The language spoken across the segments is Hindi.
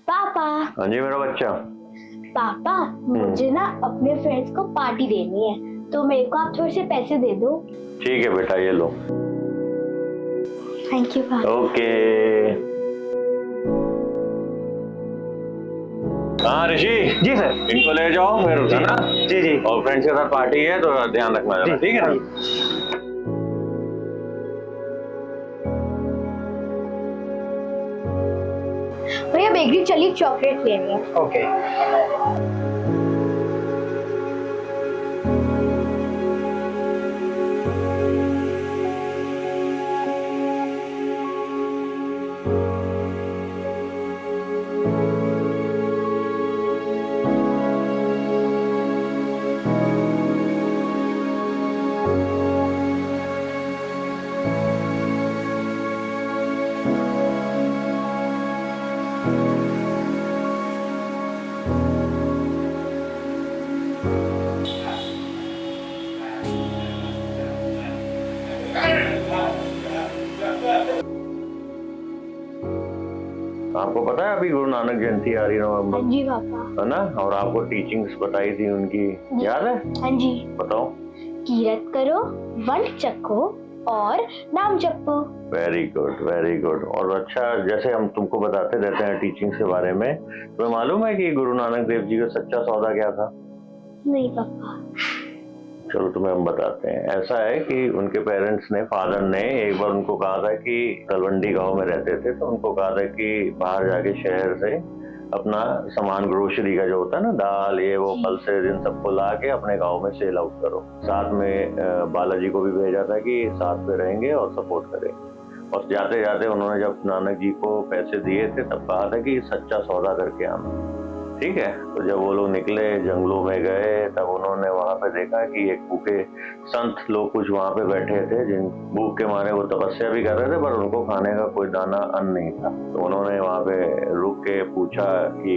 पापा। हाँ जी मेरा बच्चा। पापा मुझे ना अपने फ्रेंड्स को पार्टी देनी है, तो मेरे को आप थोड़े से पैसे दे दो। ठीक है बेटा, ये लो। थैंक यू पापा। ओके। हाँ ऋषि जी सर। इनको ले जाओ फिर, है ना? जी जी। और फ्रेंड्स के साथ पार्टी है तो ध्यान रखना जरा, ठीक है ना? भैया बेकरी चलिए, चॉकलेट लेनी है। ओके। आपको पता है अभी गुरु नानक जयंती आ रही है हाँ नवंबर, जी पापा। है ना? और आपको टीचिंग्स बताई थी उनकी, याद है? हाँ जी। बताओ। कीरत करो, वंड चखो और नाम जपो। Very good very good. और अच्छा, जैसे हम तुमको बताते रहते हैं टीचिंग्स के बारे में, तुम्हें मालूम है कि गुरु नानक देव जी का सच्चा सौदा क्या था? नहीं पापा। चलो तुम्हें हम बताते हैं। ऐसा है कि उनके पेरेंट्स ने, फादर ने एक बार उनको कहा था कि तलवंडी गांव में रहते थे, तो उनको कहा था कि बाहर जाके शहर से अपना सामान, ग्रोसरी का जो होता है ना, दाल ये वो पल्सेस, इन सबको ला के अपने गांव में सेल आउट करो। साथ में बालाजी को भी भेजा था कि साथ में रहेंगे और सपोर्ट करेंगे। और जाते जाते उन्होंने जब नानक जी को पैसे दिए थे तब कहा था कि सच्चा सौदा करके आना, ठीक है? तो जब वो लोग निकले, जंगलों में गए, तब उन्होंने वहां पे देखा कि एक भूखे संत लोग कुछ वहां पे बैठे थे, जिन भूख के मारे वो तपस्या भी कर रहे थे, पर उनको खाने का कोई दाना अन्न नहीं था। तो उन्होंने वहां पे रुक के पूछा कि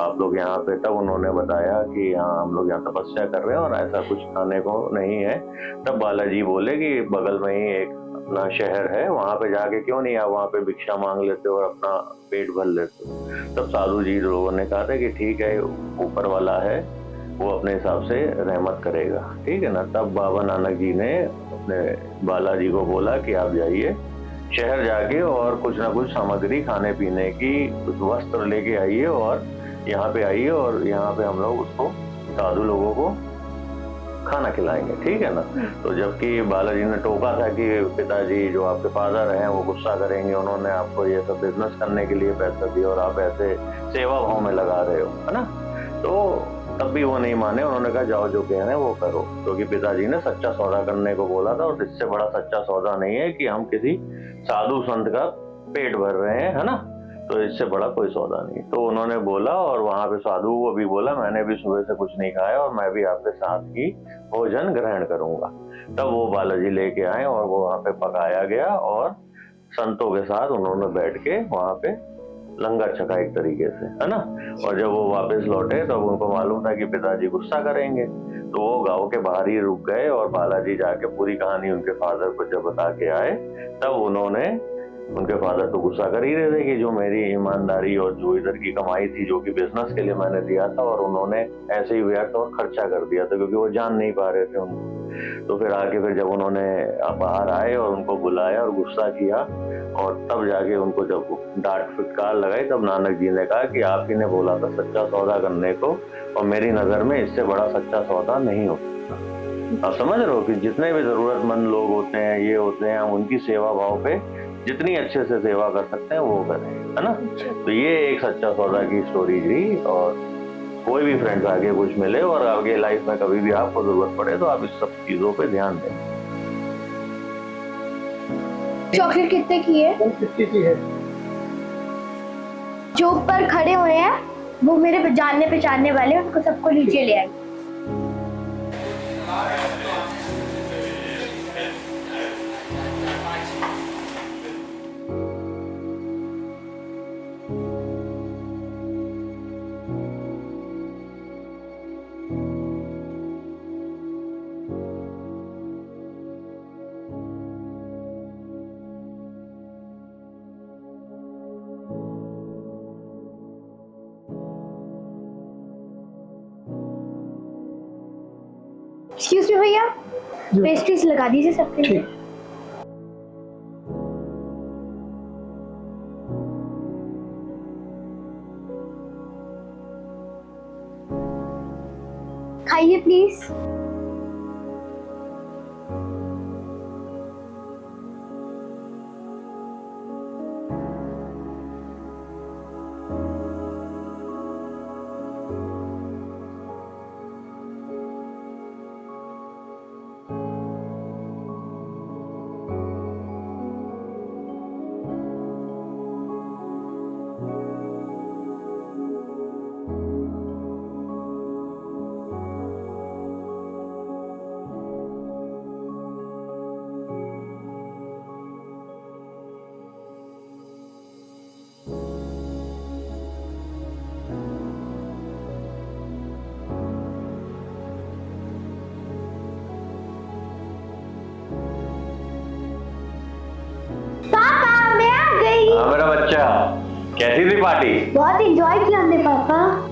आप लोग यहाँ पे? तब उन्होंने बताया कि हाँ, हम लोग यहाँ तपस्या कर रहे हैं और ऐसा कुछ खाने को नहीं है। तब बालाजी बोले कि बगल में ही एक अपना शहर है, वहां पे जाके क्यों नहीं आप वहां पे भिक्षा मांग लेते हो और अपना पेट भर लेते हो? तब साधु जी लोगों ने कहा था कि ठीक है, ऊपर वाला है, वो अपने हिसाब से रहमत करेगा, ठीक है ना? तब बाबा नानक जी ने अपने बालाजी को बोला कि आप जाइए शहर जाके और कुछ ना कुछ सामग्री खाने पीने की, कुछ वस्त्र लेके आइए और यहाँ पे आइए, और यहाँ पे हम लोग उसको, साधु लोगों को खाना खिलाएंगे, ठीक है ना? तो जबकि बालाजी ने टोका था कि पिताजी जो आपके फादर हैं वो गुस्सा करेंगे, उन्होंने आपको ये सब बिजनेस करने के लिए पैसा दिया और आप ऐसे सेवा भाव में लगा रहे हो, है ना? तो तब भी वो नहीं माने, उन्होंने कहा जाओ जो कह रहे हैं वो करो, क्योंकि पिताजी ने सच्चा सौदा करने को बोला था, और इससे बड़ा सच्चा सौदा नहीं है कि हम किसी साधु संत का पेट भर रहे हैं, है ना? तो इससे बड़ा कोई सौदा नहीं। तो उन्होंने बोला, और वहां पे साधु को भी बोला, मैंने भी सुबह से कुछ नहीं खाया और मैं भी आपके साथ ही भोजन ग्रहण करूंगा। तब वो बालाजी लेके आए और वो वहां पे पकाया गया, और संतों के साथ उन्होंने बैठ के वहां पे लंगर छका एक तरीके से, है ना? और जब वो वापस लौटे तब उनको मालूम था कि पिताजी गुस्सा करेंगे, तो वो गांव के बाहर ही रुक गए, और बालाजी जाके पूरी कहानी उनके फादर को जब बता के आए, तब उन्होंने, उनके फादर तो गुस्सा कर ही रहे थे कि जो मेरी ईमानदारी और जो इधर की कमाई थी, जो कि बिजनेस के लिए मैंने दिया था, और उन्होंने ऐसे ही व्यर्थ और खर्चा कर दिया था, क्योंकि वो जान नहीं पा रहे थे उनको। तो फिर आके फिर जब उन्होंने बाहर आए और उनको बुलाया और गुस्सा किया, और तब जाके उनको जब डांट फटकार लगाई, तब नानक जी ने कहा कि आप ही ने बोला था सच्चा सौदा करने को, और मेरी नजर में इससे बड़ा सच्चा सौदा नहीं हो सकता। आप समझ रहे हो कि जितने भी जरूरतमंद लोग होते हैं, ये होते हैं, हम उनकी सेवा भाव पे जितनी अच्छे से सेवा कर सकते हैं वो करें, है ना? तो ये एक सच्चा सौदा की स्टोरी थी। और कोई भी फ्रेंड्स आगे कुछ मिले और आगे लाइफ में कभी भी आपको जरूरत पड़े तो आप इस सब चीजों पे ध्यान दें। चॉकलेट कितने की है? 150 की है। जो ऊपर खड़े हुए हैं वो मेरे जानने पहचानने वाले, उनको सबको नीचे ले आई। एक्सक्यूज मी भैया, पेस्ट्रीज लगा दीजिए सबके लिए। ठीक। खाइए प्लीज। पापा मैं आ गई। हाँ मेरा बच्चा, कैसी थी पार्टी? बहुत एंजॉय किया हमने पापा।